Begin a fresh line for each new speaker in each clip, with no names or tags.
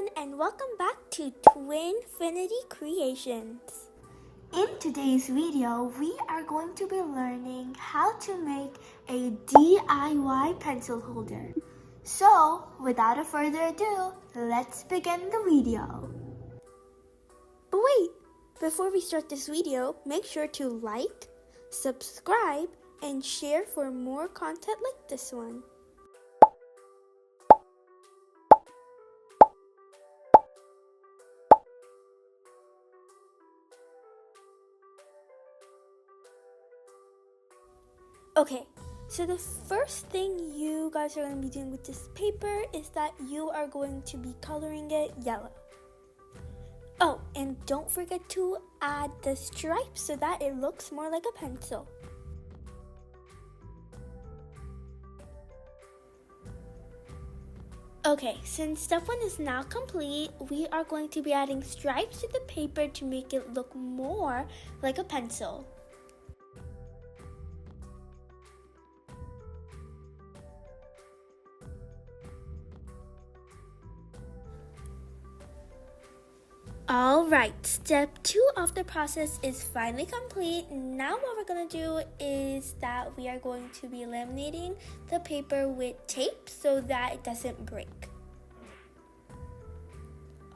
everyone, and welcome back to ᴛᴡɪᴰɪᴰ Creations. In today's video, we are going to be learning how to make a DIY pencil holder. So, without a further ado, let's begin the video. But wait, before we start this video, make sure to like, subscribe, and share for more content like this one. Okay, so the first thing you guys are going to be doing with this paper is that you are going to be coloring it yellow. Oh, and don't forget to add the stripes so that it looks more like a pencil. Okay, since step 1 is now complete, we are going to be adding stripes to the paper to make it look more like a pencil. Alright, step 2 of the process is finally complete. Now what we're going to do is that we are going to be laminating the paper with tape so that it doesn't break.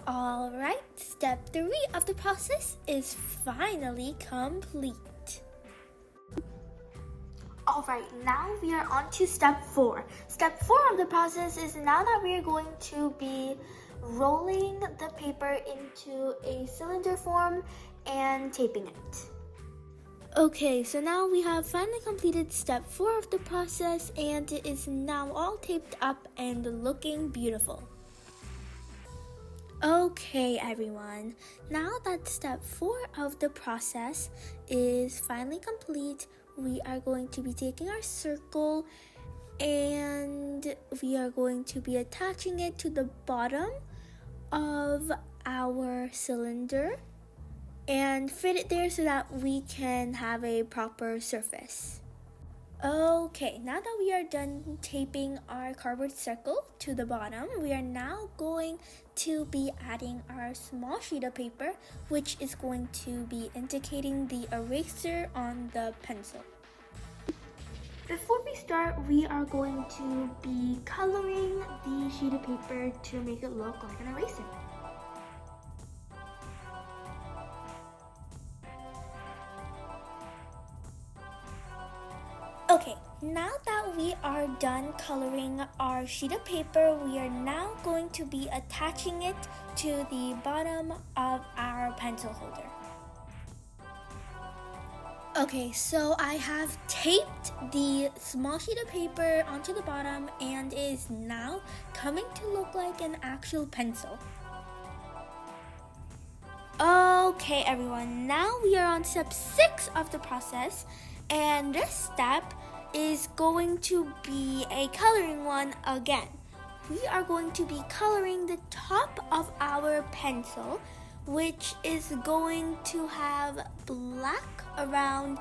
Alright, step 3 of the process is finally complete. Alright, now we are on to step 4. Step 4 of the process is now that we are going to be rolling the paper into a cylinder form and taping it. Okay, so now we have finally completed step 4 of the process and it is now all taped up and looking beautiful. Okay everyone, now that step 4 of the process is finally complete, we are going to be taking our circle and we are going to be attaching it to the bottom of our cylinder and fit it there so that we can have a proper surface. Okay, now that we are done taping our cardboard circle to the bottom, we are now going to be adding our small sheet of paper, which is going to be indicating the eraser on the pencil. Before we start, we are going to be coloring the sheet of paper to make it look like an eraser. Okay, now that we are done coloring our sheet of paper, we are now going to be attaching it to the bottom of our pencil holder. Okay, so I have taped the small sheet of paper onto the bottom and it is now coming to look like an actual pencil. Okay everyone, now we are on step 6 of the process and this step is going to be a coloring one again. We are going to be coloring the top of our pencil, which is going to have black around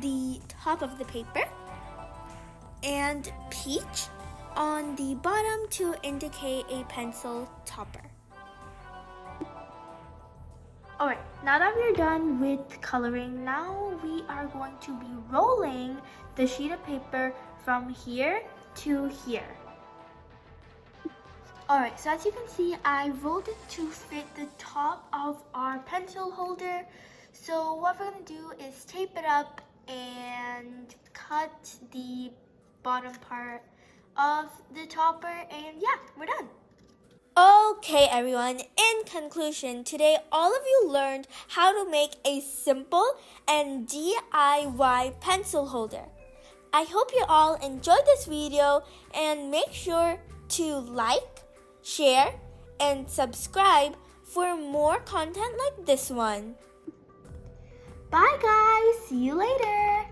the top of the paper and peach on the bottom to indicate a pencil topper. Alright, now that we're done with coloring, now we are going to be rolling the sheet of paper from here to here. Alright, so as you can see, I rolled it to fit the top of our pencil holder. So what we're going to do is tape it up and cut the bottom part of the topper and yeah, we're done. Okay everyone, in conclusion, today all of you learned how to make a simple and DIY pencil holder. I hope you all enjoyed this video and make sure to like, share, and subscribe for more content like this one. Bye guys, see you later.